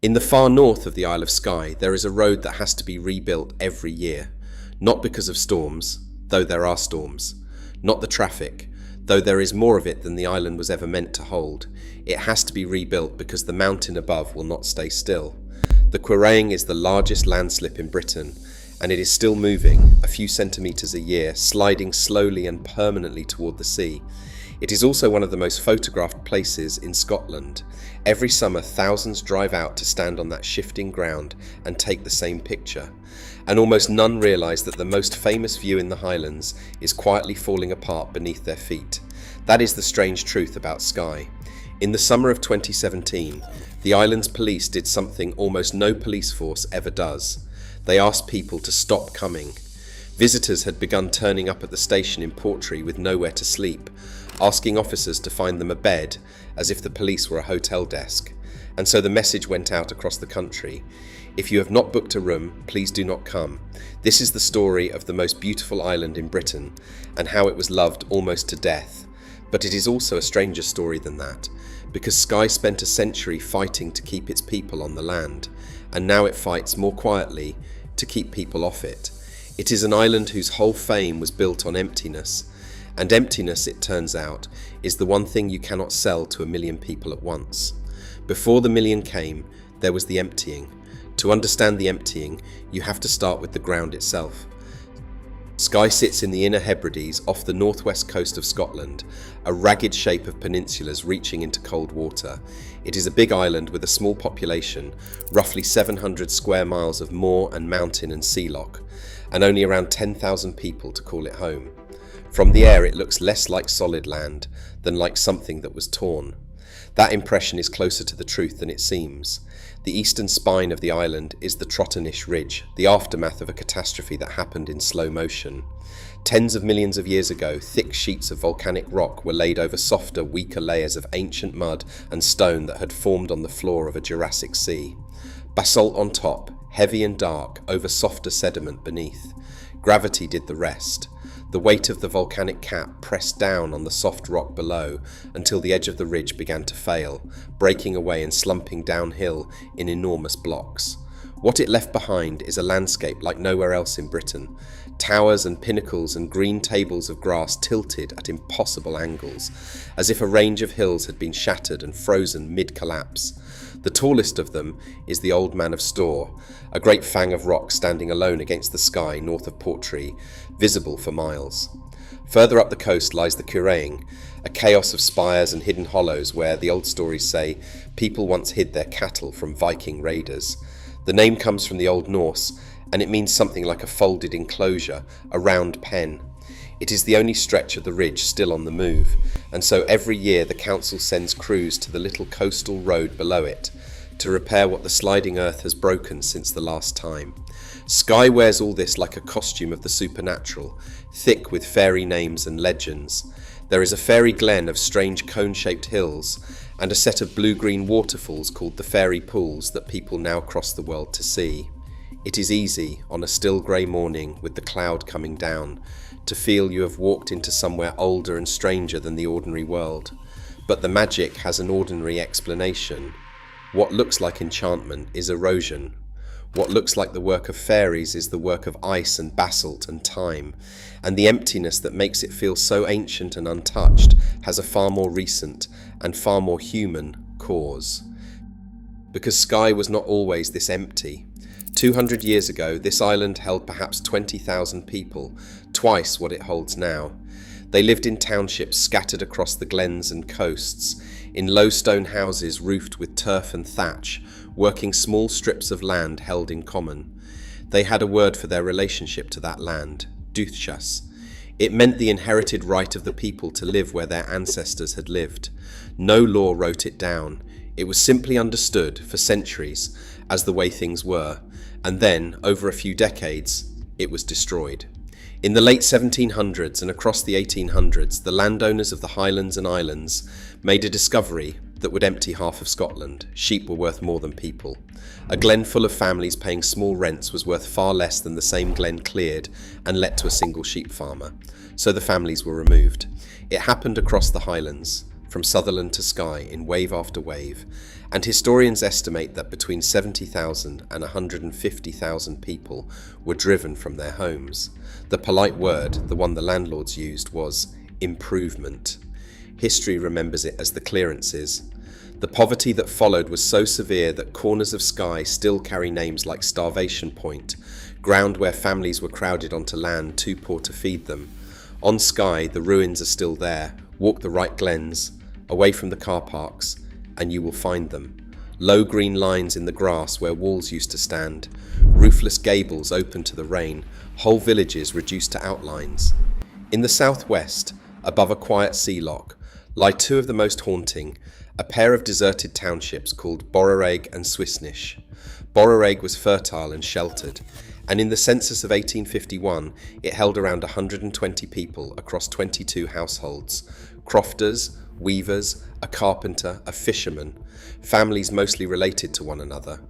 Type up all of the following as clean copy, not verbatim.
In the far north of the Isle of Skye, there is a road that has to be rebuilt every year. Not because of storms, though there are storms. Not the traffic, though there is more of it than the island was ever meant to hold. It has to be rebuilt because the mountain above will not stay still. The Quiraing is the largest landslip in Britain, and it is still moving, a few centimetres a year, sliding slowly and permanently toward the sea. It is also one of the most photographed places in Scotland. Every summer, thousands drive out to stand on that shifting ground and take the same picture. And almost none realise that the most famous view in the Highlands is quietly falling apart beneath their feet. That is the strange truth about Skye. In the summer of 2017, the island's police did something almost no police force ever does. They asked people to stop coming. Visitors had begun turning up at the station in Portree with nowhere to sleep, asking officers to find them a bed, as if the police were a hotel desk. And so the message went out across the country: if you have not booked a room, please do not come. This is the story of the most beautiful island in Britain, and how it was loved almost to death. But it is also a stranger story than that, because Skye spent a century fighting to keep its people on the land, and now it fights more quietly to keep people off it. It is an island whose whole fame was built on emptiness, and emptiness, it turns out, is the one thing you cannot sell to 1 million people at once. Before the million came, there was the emptying. To understand the emptying, you have to start with the ground itself. Skye sits in the Inner Hebrides off the northwest coast of Scotland, a ragged shape of peninsulas reaching into cold water. It is a big island with a small population, roughly 700 square miles of moor and mountain and sea loch, and only around 10,000 people to call it home. From the air it looks less like solid land than like something that was torn. That impression is closer to the truth than it seems. The eastern spine of the island is the Trottenish Ridge, the aftermath of a catastrophe that happened in slow motion. Tens of millions of years ago, thick sheets of volcanic rock were laid over softer, weaker layers of ancient mud and stone that had formed on the floor of a Jurassic sea. Basalt on top, heavy and dark, over softer sediment beneath. Gravity did the rest. The weight of the volcanic cap pressed down on the soft rock below until the edge of the ridge began to fail, breaking away and slumping downhill in enormous blocks. What it left behind is a landscape like nowhere else in Britain. Towers and pinnacles and green tables of grass tilted at impossible angles, as if a range of hills had been shattered and frozen mid-collapse. The tallest of them is the Old Man of Storr, a great fang of rock standing alone against the sky north of Portree, visible for miles. Further up the coast lies the Quiraing, a chaos of spires and hidden hollows where, the old stories say, people once hid their cattle from Viking raiders. The name comes from the Old Norse, and it means something like a folded enclosure, a round pen. It is the only stretch of the ridge still on the move, and so every year the council sends crews to the little coastal road below it to repair what the sliding earth has broken since the last time. Skye wears all this like a costume of the supernatural, thick with fairy names and legends. There is a fairy glen of strange cone-shaped hills, and a set of blue-green waterfalls called the Fairy Pools that people now cross the world to see. It is easy, on a still grey morning with the cloud coming down, to feel you have walked into somewhere older and stranger than the ordinary world. But the magic has an ordinary explanation. What looks like enchantment is erosion. What looks like the work of fairies is the work of ice and basalt and time, and the emptiness that makes it feel so ancient and untouched has a far more recent and far more human cause. Because Skye was not always this empty. 200 years ago, this island held perhaps 20,000 people, twice what it holds now. They lived in townships scattered across the glens and coasts, in low stone houses roofed with turf and thatch, working small strips of land held in common. They had a word for their relationship to that land, dúchas. It meant the inherited right of the people to live where their ancestors had lived. No law wrote it down. It was simply understood, for centuries, as the way things were, and then, over a few decades, it was destroyed. In the late 1700s and across the 1800s, the landowners of the Highlands and Islands made a discovery that would empty half of Scotland. Sheep were worth more than people. A glen full of families paying small rents was worth far less than the same glen cleared and let to a single sheep farmer. So the families were removed. It happened across the Highlands. from Sutherland to Skye in wave after wave, and historians estimate that between 70,000 and 150,000 people were driven from their homes. The polite word, the one the landlords used, was improvement. History remembers it as the clearances. The poverty that followed was so severe that corners of Skye still carry names like Starvation Point, ground where families were crowded onto land too poor to feed them. On Skye, the ruins are still there. Walk the right glens, away from the car parks, and you will find them. Low green lines in the grass where walls used to stand, roofless gables open to the rain, whole villages reduced to outlines. In the southwest, above a quiet sea loch, lie two of the most haunting, a pair of deserted townships called Quiraing and Swisnish. Quiraing was fertile and sheltered, and in the census of 1851 it held around 120 people across 22 households, crofters, weavers, a carpenter, a fisherman, families mostly related to one another.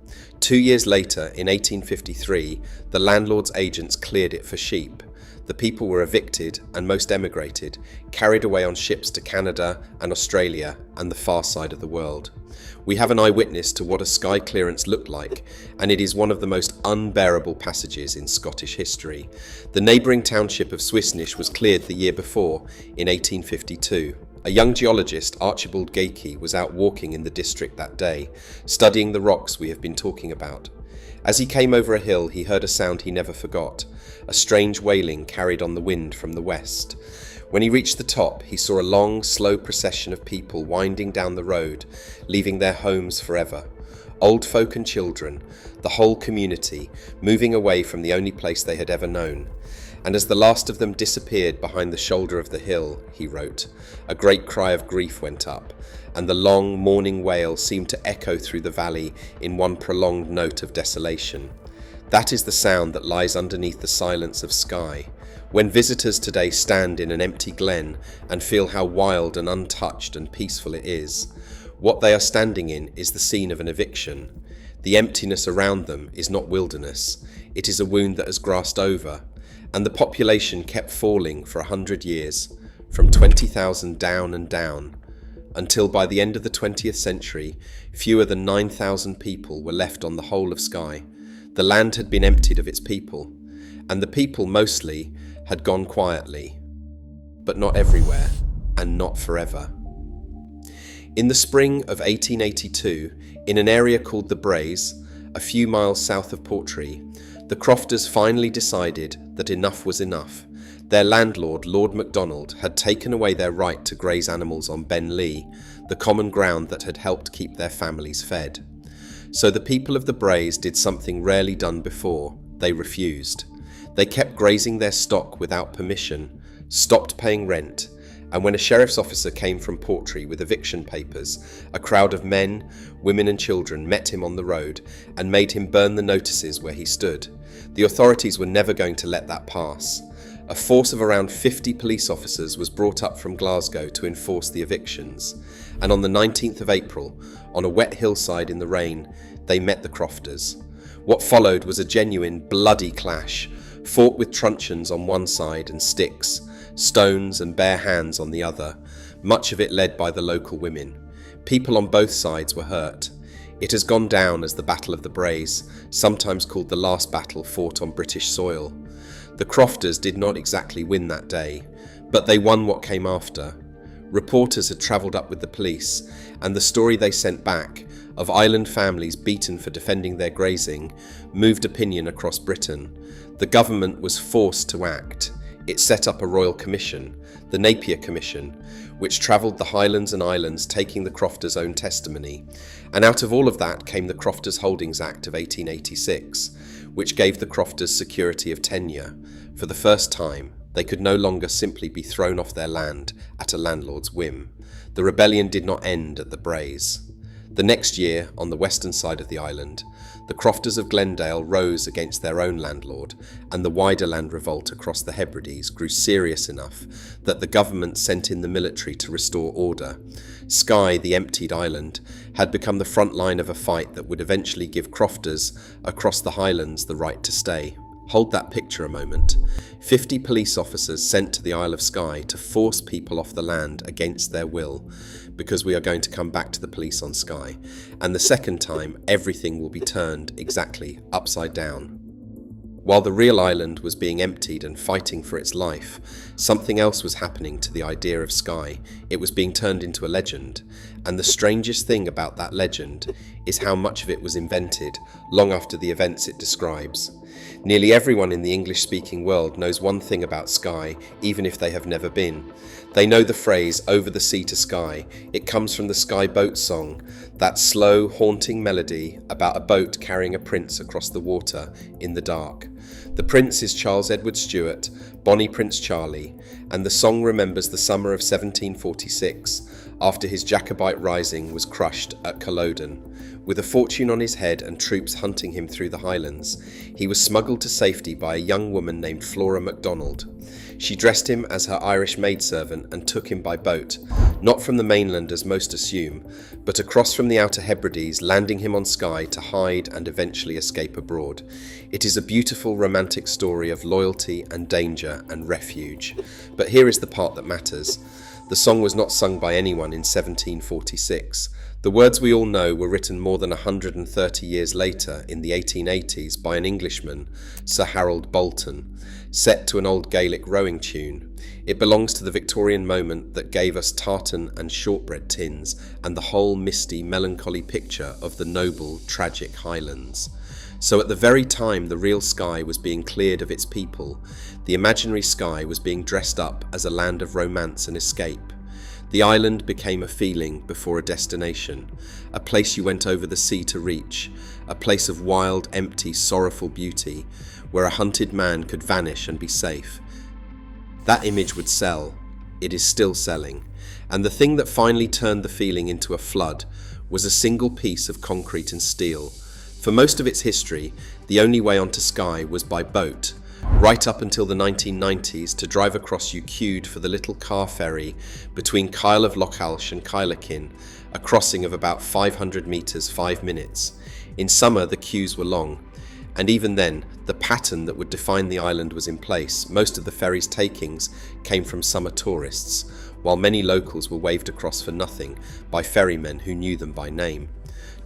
2 years later, in 1853, the landlord's agents cleared it for sheep. The people were evicted and most emigrated, carried away on ships to Canada and Australia and the far side of the world. We have an eyewitness to what a Skye clearance looked like, and it is one of the most unbearable passages in Scottish history. The neighbouring township of Swisnish was cleared the year before, in 1852. A young geologist, Archibald Gaelic, was out walking in the district that day, studying the rocks we have been talking about. As he came over a hill, he heard a sound he never forgot, a strange wailing carried on the wind from the west. When he reached the top, he saw a long, slow procession of people winding down the road, leaving their homes forever. Old folk and children, the whole community, moving away from the only place they had ever known. And as the last of them disappeared behind the shoulder of the hill, he wrote, a great cry of grief went up, and the long mourning wail seemed to echo through the valley in one prolonged note of desolation. That is the sound that lies underneath the silence of Skye. When visitors today stand in an empty glen and feel how wild and untouched and peaceful it is, what they are standing in is the scene of an eviction. The emptiness around them is not wilderness, it is a wound that has grassed over, and the population kept falling for 100 years, from 20,000 down and down, until by the end of the 20th century, fewer than 9,000 people were left on the whole of Skye. The land had been emptied of its people, and the people mostly had gone quietly, but not everywhere, and not forever. In the spring of 1882, in an area called the Braes, a few miles south of Portree, the crofters finally decided that enough was enough. Their landlord, Lord MacDonald, had taken away their right to graze animals on Ben Lee, the common ground that had helped keep their families fed. So the people of the Braes did something rarely done before. They refused. They kept grazing their stock without permission, stopped paying rent, and when a sheriff's officer came from Portree with eviction papers, a crowd of men, women and children met him on the road and made him burn the notices where he stood. The authorities were never going to let that pass. A force of around 50 police officers was brought up from Glasgow to enforce the evictions, and on the 19th of April, on a wet hillside in the rain, they met the crofters. What followed was a genuine bloody clash, fought with truncheons on one side and sticks, stones and bare hands on the other, much of it led by the local women. People on both sides were hurt. It has gone down as the Battle of the Braes, sometimes called the last battle fought on British soil. The crofters did not exactly win that day, but they won what came after. Reporters had travelled up with the police, and the story they sent back, of island families beaten for defending their grazing, moved opinion across Britain. The government was forced to act. It set up a royal commission, the Napier Commission, which travelled the Highlands and Islands taking the crofters' own testimony. And out of all of that came the Crofters Holdings Act of 1886, which gave the crofters security of tenure. For the first time, they could no longer simply be thrown off their land at a landlord's whim. The rebellion did not end at the Braes. The next year, on the western side of the island, the crofters of Glendale rose against their own landlord, and the wider land revolt across the Hebrides grew serious enough that the government sent in the military to restore order. Skye, the emptied island, had become the front line of a fight that would eventually give crofters across the Highlands the right to stay. Hold that picture a moment. 50 police officers sent to the Isle of Skye to force people off the land against their will, because we are going to come back to the police on Skye. And the second time, everything will be turned exactly upside down. While the real island was being emptied and fighting for its life, something else was happening to the idea of Skye. It was being turned into a legend, and the strangest thing about that legend is how much of it was invented long after the events it describes. Nearly everyone in the English-speaking world knows one thing about Skye, even if they have never been. They know the phrase, "over the sea to Skye." It comes from the Skye Boat song, that slow, haunting melody about a boat carrying a prince across the water in the dark. The prince is Charles Edward Stuart, Bonnie Prince Charlie, and the song remembers the summer of 1746, after his Jacobite rising was crushed at Culloden. With a fortune on his head and troops hunting him through the Highlands, he was smuggled to safety by a young woman named Flora MacDonald. She dressed him as her Irish maidservant and took him by boat, not from the mainland as most assume, but across from the Outer Hebrides, landing him on Skye to hide and eventually escape abroad. It is a beautiful romantic story of loyalty and danger and refuge. But here is the part that matters. The song was not sung by anyone in 1746. The words we all know were written more than 130 years later in the 1880s by an Englishman, Sir Harold Bolton, set to an old Gaelic rowing tune. It belongs to the Victorian moment that gave us tartan and shortbread tins and the whole misty, melancholy picture of the noble, tragic Highlands. So at the very time the real Skye was being cleared of its people, the imaginary Skye was being dressed up as a land of romance and escape. The island became a feeling before a destination, a place you went over the sea to reach, a place of wild, empty, sorrowful beauty, where a hunted man could vanish and be safe. That image would sell. It is still selling. And the thing that finally turned the feeling into a flood was a single piece of concrete and steel. For most of its history, the only way onto Skye was by boat. Right up until the 1990s, to drive across you queued for the little car ferry between Kyle of Lochhalsh and Kyleakin, a crossing of about 500 metres 5 minutes. In summer the queues were long, and even then the pattern that would define the island was in place. Most of the ferry's takings came from summer tourists, while many locals were waved across for nothing by ferrymen who knew them by name.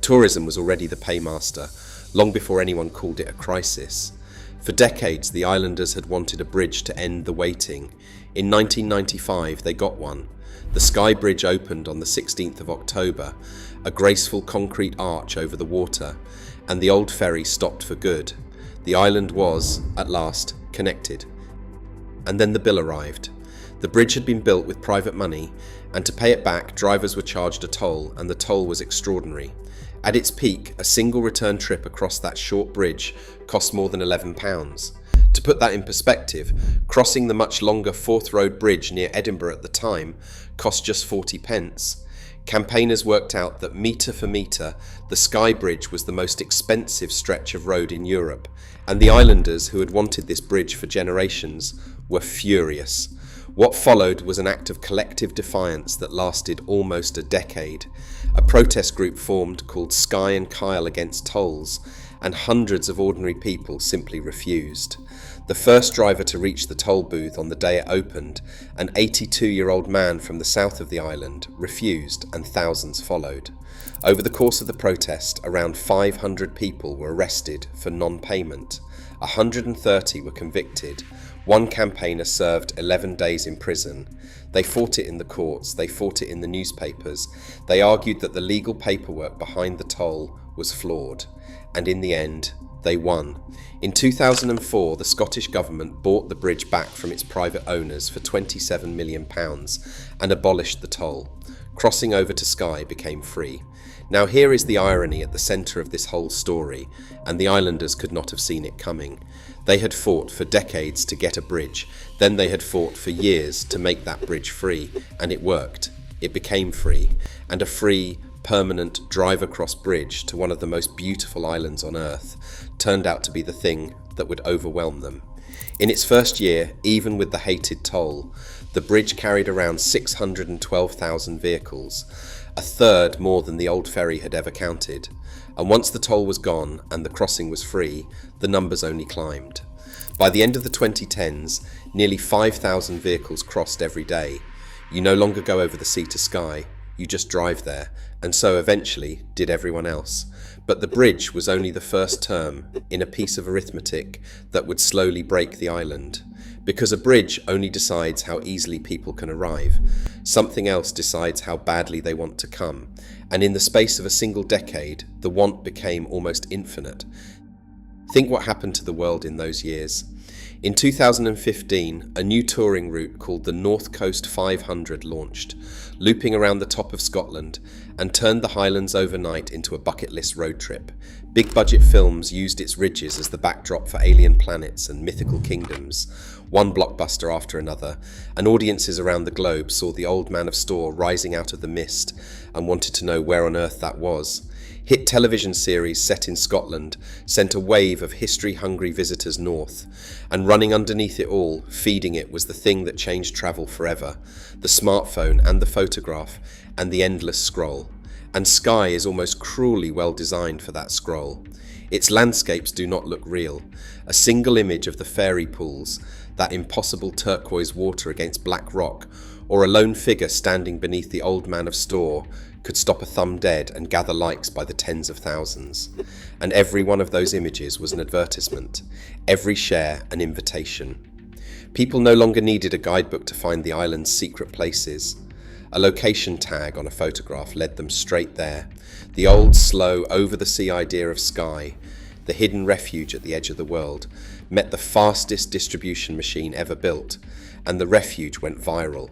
Tourism was already the paymaster, long before anyone called it a crisis. For decades, the islanders had wanted a bridge to end the waiting. In 1995, they got one. The Skye Bridge opened on the 16th of October, a graceful concrete arch over the water, and the old ferry stopped for good. The island was, at last, connected. And then the bill arrived. The bridge had been built with private money, and to pay it back, drivers were charged a toll, and the toll was extraordinary. At its peak, a single return trip across that short bridge cost more than £11. To put that in perspective, crossing the much longer Forth Road Bridge near Edinburgh at the time cost just 40p. Campaigners worked out that metre for metre, the Skye Bridge was the most expensive stretch of road in Europe, and the islanders who had wanted this bridge for generations were furious. What followed was an act of collective defiance that lasted almost a decade. A protest group formed called Skye and Kyle Against Tolls, and hundreds of ordinary people simply refused. The first driver to reach the toll booth on the day it opened, an 82-year-old man from the south of the island, refused, and thousands followed. Over the course of the protest, around 500 people were arrested for non-payment. 130 were convicted. One campaigner served 11 days in prison. They fought it in the courts, they fought it in the newspapers. They argued that the legal paperwork behind the toll was flawed. And in the end, they won. In 2004, the Scottish government bought the bridge back from its private owners for £27 million and abolished the toll. Crossing over to Skye became free. Now here is the irony at the centre of this whole story, and the islanders could not have seen it coming. They had fought for decades to get a bridge, then they had fought for years to make that bridge free, and it worked. It became free, and a free, permanent drive-across bridge to one of the most beautiful islands on earth turned out to be the thing that would overwhelm them. In its first year, even with the hated toll, the bridge carried around 612,000 vehicles, a third more than the old ferry had ever counted. And once the toll was gone and the crossing was free, the numbers only climbed. By the end of the 2010s, nearly 5,000 vehicles crossed every day. You no longer go over the sea to Skye, you just drive there, and so eventually did everyone else. But the bridge was only the first term in a piece of arithmetic that would slowly break the island. Because a bridge only decides how easily people can arrive. Something else decides how badly they want to come. And in the space of a single decade, the want became almost infinite. Think what happened to the world in those years. In 2015, a new touring route called the North Coast 500 launched, looping around the top of Scotland, and turned the Highlands overnight into a bucket list road trip. Big budget films used its ridges as the backdrop for alien planets and mythical kingdoms, one blockbuster after another, and audiences around the globe saw the Old Man of Storr rising out of the mist and wanted to know where on earth that was. Hit television series set in Scotland sent a wave of history-hungry visitors north, and running underneath it all, feeding it, was the thing that changed travel forever: the smartphone and the photograph and the endless scroll. And Skye is almost cruelly well designed for that scroll. Its landscapes do not look real. A single image of the fairy pools, that impossible turquoise water against black rock, or a lone figure standing beneath the Old Man of Storr could stop a thumb dead and gather likes by the tens of thousands. And every one of those images was an advertisement, every share an invitation. People no longer needed a guidebook to find the island's secret places. A location tag on a photograph led them straight there. The old, slow, over-the-sea idea of Skye, the hidden refuge at the edge of the world, met the fastest distribution machine ever built, and the refuge went viral.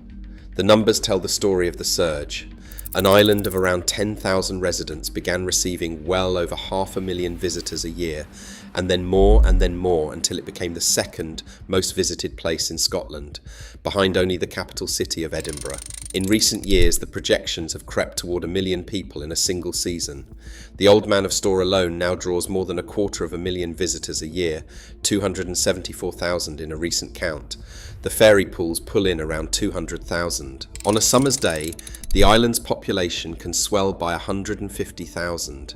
The numbers tell the story of the surge. An island of around 10,000 residents began receiving well over 500,000 visitors a year, and then more until it became the second most visited place in Scotland, behind only the capital city of Edinburgh. In recent years, the projections have crept toward 1 million people in a single season. The Old Man of Storr alone now draws more than 250,000 visitors a year, 274,000 in a recent count. The fairy pools pull in around 200,000. On a summer's day, the island's population can swell by 150,000.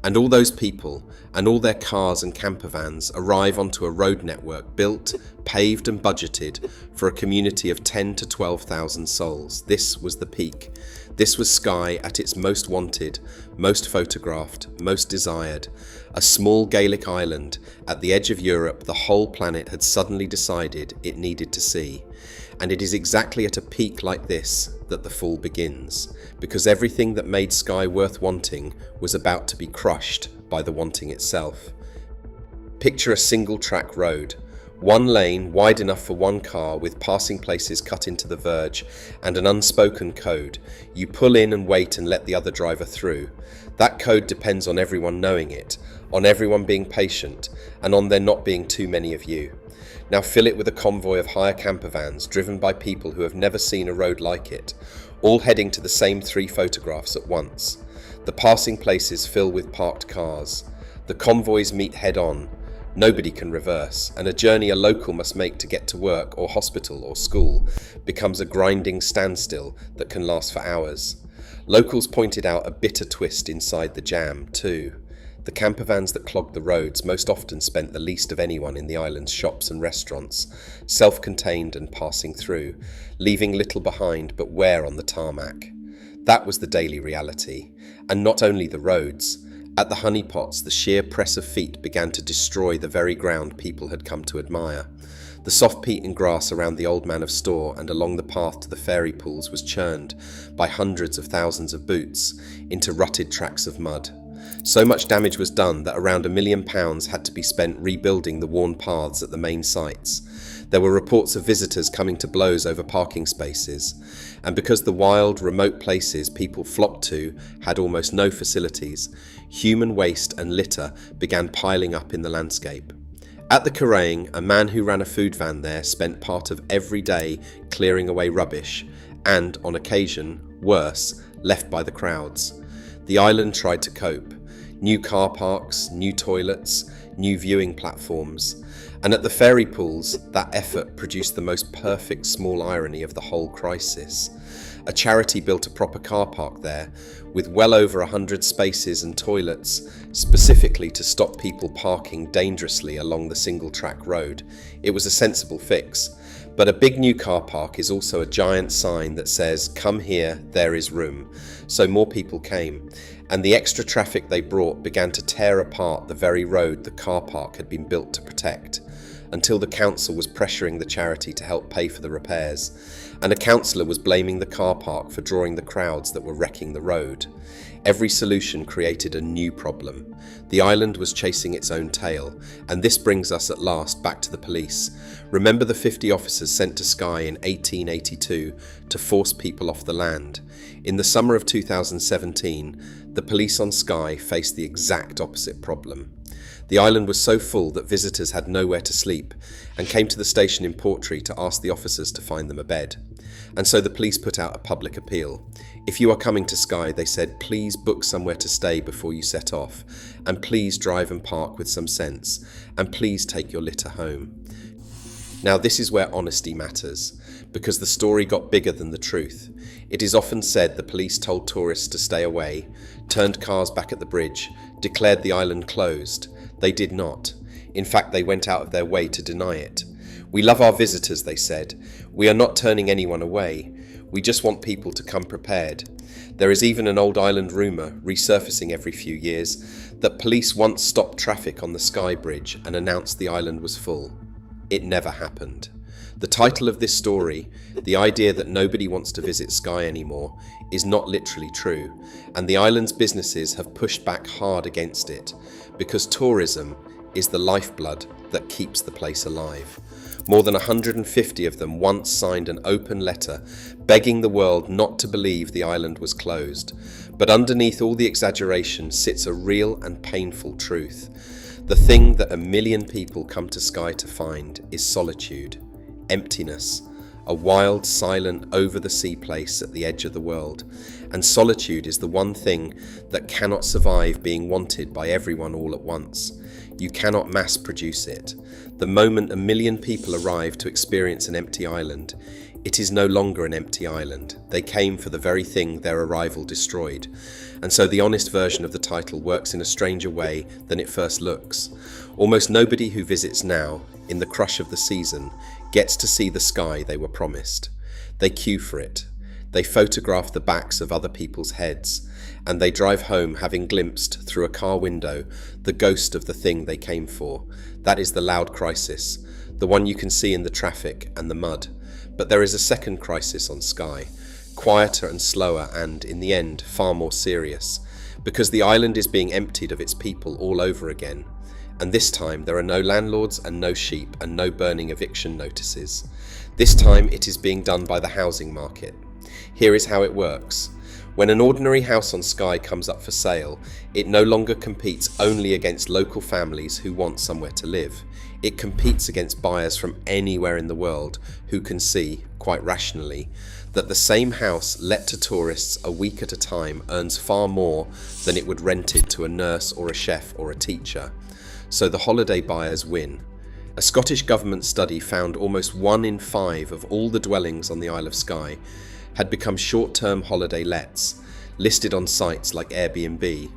And all those people, and all their cars and camper vans, arrive onto a road network built, paved and budgeted for a community of 10 to 12,000 souls. This was the peak. This was Skye at its most wanted, most photographed, most desired. A small Gaelic island at the edge of Europe the whole planet had suddenly decided it needed to see. And it is exactly at a peak like this that the fall begins, because everything that made Skye worth wanting was about to be crushed by the wanting itself. Picture a single-track road, one lane wide enough for one car with passing places cut into the verge and an unspoken code. You pull in and wait and let the other driver through. That code depends on everyone knowing it, on everyone being patient, and on there not being too many of you. Now fill it with a convoy of hire camper vans driven by people who have never seen a road like it, all heading to the same 3 photographs at once. The passing places fill with parked cars. The convoys meet head-on. Nobody can reverse, and a journey a local must make to get to work or hospital or school becomes a grinding standstill that can last for hours. Locals pointed out a bitter twist inside the jam, too. The camper vans that clogged the roads most often spent the least of anyone in the island's shops and restaurants, self-contained and passing through, leaving little behind but wear on the tarmac. That was the daily reality, and not only the roads. At the honeypots, the sheer press of feet began to destroy the very ground people had come to admire. The soft peat and grass around the Old Man of Storr and along the path to the fairy pools was churned by hundreds of thousands of boots into rutted tracks of mud. So much damage was done that around £1 million had to be spent rebuilding the worn paths at the main sites. There were reports of visitors coming to blows over parking spaces, and because the wild, remote places people flocked to had almost no facilities, human waste and litter began piling up in the landscape. At the Quiraing, a man who ran a food van there spent part of every day clearing away rubbish and, on occasion, worse, left by the crowds. The island tried to cope. New car parks, new toilets, new viewing platforms. And at the fairy pools, that effort produced the most perfect small irony of the whole crisis. A charity built a proper car park there, with well over 100 spaces and toilets, specifically to stop people parking dangerously along the single-track road. It was a sensible fix. But a big new car park is also a giant sign that says, "Come here, there is room." So more people came, and the extra traffic they brought began to tear apart the very road the car park had been built to protect, until the council was pressuring the charity to help pay for the repairs, and a councillor was blaming the car park for drawing the crowds that were wrecking the road. Every solution created a new problem. The island was chasing its own tail, and this brings us at last back to the police. Remember the 50 officers sent to Skye in 1882 to force people off the land. In the summer of 2017, the police on Skye faced the exact opposite problem. The island was so full that visitors had nowhere to sleep and came to the station in Portree to ask the officers to find them a bed. And so the police put out a public appeal. If you are coming to Skye, they said, please book somewhere to stay before you set off, and please drive and park with some sense, and please take your litter home. Now this is where honesty matters, because the story got bigger than the truth. It is often said the police told tourists to stay away, turned cars back at the bridge, declared the island closed. They did not. In fact, they went out of their way to deny it. We love our visitors, they said. We are not turning anyone away. We just want people to come prepared. There is even an old island rumour, resurfacing every few years, that police once stopped traffic on the Skye Bridge and announced the island was full. It never happened. The title of this story, the idea that nobody wants to visit Skye anymore, is not literally true, and the island's businesses have pushed back hard against it, because tourism is the lifeblood that keeps the place alive. More than 150 of them once signed an open letter begging the world not to believe the island was closed. But underneath all the exaggeration sits a real and painful truth. The thing that 1 million people come to Skye to find is solitude, emptiness, a wild, silent, over-the-sea place at the edge of the world. And solitude is the one thing that cannot survive being wanted by everyone all at once. You cannot mass produce it. The moment 1 million people arrive to experience an empty island, it is no longer an empty island. They came for the very thing their arrival destroyed. And so the honest version of the title works in a stranger way than it first looks. Almost nobody who visits now, in the crush of the season, gets to see the Skye they were promised. They queue for it. They photograph the backs of other people's heads, and they drive home having glimpsed through a car window the ghost of the thing they came for. That is the loud crisis, the one you can see in the traffic and the mud. But there is a second crisis on Skye, quieter and slower and, in the end, far more serious, because the island is being emptied of its people all over again. And this time there are no landlords and no sheep and no burning eviction notices. This time it is being done by the housing market. Here is how it works. When an ordinary house on Skye comes up for sale, it no longer competes only against local families who want somewhere to live. It competes against buyers from anywhere in the world who can see, quite rationally, that the same house let to tourists a week at a time earns far more than it would rent it to a nurse or a chef or a teacher. So the holiday buyers win. A Scottish government study found almost 1 in 5 of all the dwellings on the Isle of Skye had become short-term holiday lets, listed on sites like Airbnb.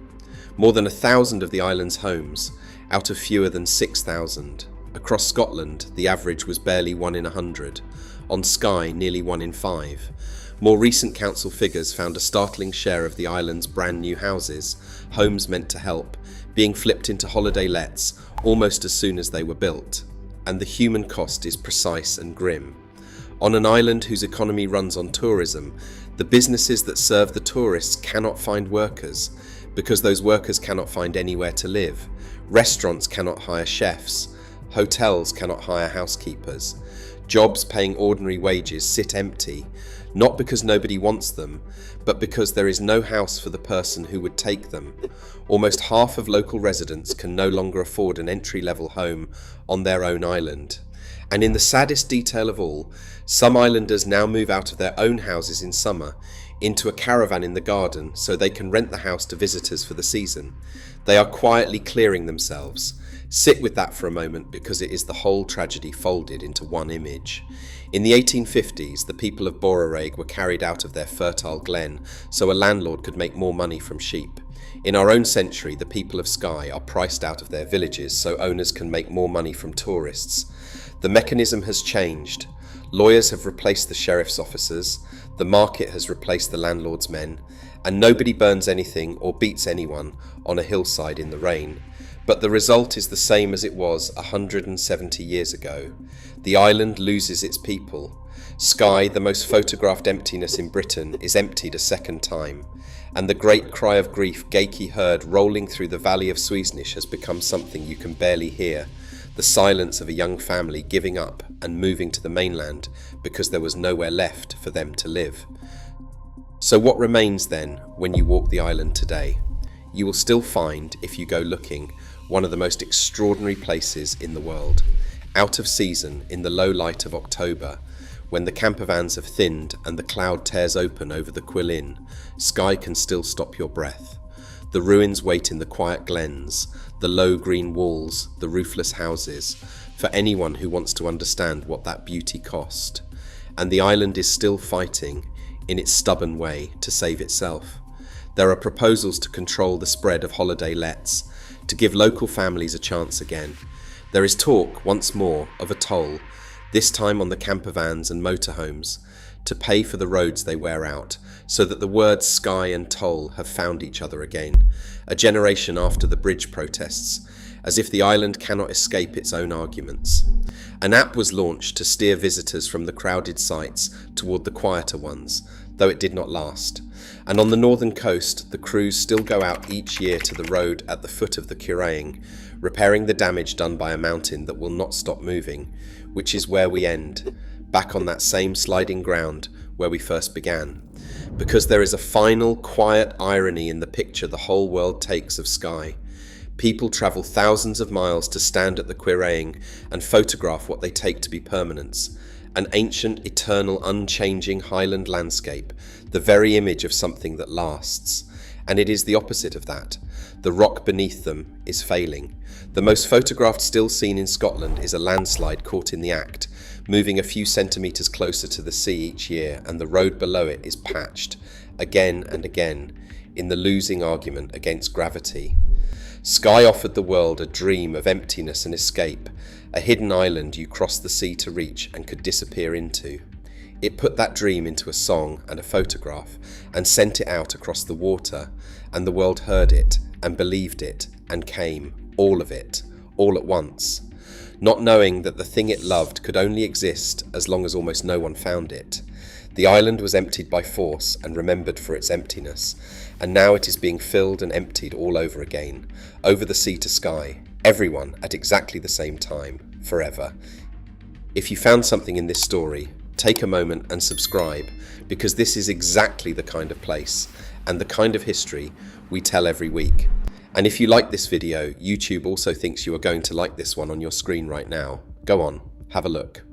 More than 1,000 of the island's homes, out of fewer than 6,000. Across Scotland, the average was barely 1 in 100. On Skye, nearly 1 in 5. More recent council figures found a startling share of the island's brand new houses, homes meant to help, being flipped into holiday lets almost as soon as they were built. And the human cost is precise and grim. On an island whose economy runs on tourism, the businesses that serve the tourists cannot find workers, because those workers cannot find anywhere to live. Restaurants cannot hire chefs. Hotels cannot hire housekeepers. Jobs paying ordinary wages sit empty, not because nobody wants them, but because there is no house for the person who would take them. Almost half of local residents can no longer afford an entry-level home on their own island. And in the saddest detail of all, some islanders now move out of their own houses in summer into a caravan in the garden so they can rent the house to visitors for the season. They are quietly clearing themselves, Sit with that for a moment, because it is the whole tragedy folded into one image. In the 1850s, the people of Quiraing were carried out of their fertile glen so a landlord could make more money from sheep. In our own century, the people of Skye are priced out of their villages so owners can make more money from tourists. The mechanism has changed. Lawyers have replaced the sheriff's officers, the market has replaced the landlord's men, and nobody burns anything or beats anyone on a hillside in the rain. But the result is the same as it was 170 years ago. The island loses its people. Skye, the most photographed emptiness in Britain, is emptied a second time, and the great cry of grief Geiki heard rolling through the valley of Suisnish has become something you can barely hear, the silence of a young family giving up and moving to the mainland because there was nowhere left for them to live. So what remains then when you walk the island today? You will still find, if you go looking, one of the most extraordinary places in the world. Out of season, in the low light of October, when the campervans have thinned and the cloud tears open over the Quiraing, Skye can still stop your breath. The ruins wait in the quiet glens, the low green walls, the roofless houses, for anyone who wants to understand what that beauty cost. And the island is still fighting, in its stubborn way, to save itself. There are proposals to control the spread of holiday lets, to give local families a chance again. There is talk, once more, of a toll, this time on the campervans and motorhomes, to pay for the roads they wear out, so that the words Skye and toll have found each other again, a generation after the bridge protests, as if the island cannot escape its own arguments. An app was launched to steer visitors from the crowded sites toward the quieter ones, though it did not last. And on the northern coast, the crews still go out each year to the road at the foot of the Quiraing, repairing the damage done by a mountain that will not stop moving, which is where we end, back on that same sliding ground where we first began. Because there is a final, quiet irony in the picture the whole world takes of Skye. People travel thousands of miles to stand at the Quiraing and photograph what they take to be permanence. An ancient, eternal, unchanging highland landscape, the very image of something that lasts. And it is the opposite of that. The rock beneath them is failing. The most photographed still seen in Scotland is a landslide caught in the act, moving a few centimetres closer to the sea each year, and the road below it is patched, again and again, in the losing argument against gravity. Skye offered the world a dream of emptiness and escape, a hidden island you crossed the sea to reach and could disappear into. It put that dream into a song and a photograph and sent it out across the water, and the world heard it and believed it and came, all of it, all at once, not knowing that the thing it loved could only exist as long as almost no one found it. The island was emptied by force and remembered for its emptiness, and now it is being filled and emptied all over again, over the sea to Skye, everyone at exactly the same time, forever. If you found something in this story, take a moment and subscribe, because this is exactly the kind of place and the kind of history we tell every week. And if you like this video, YouTube also thinks you are going to like this one on your screen right now. Go on, have a look.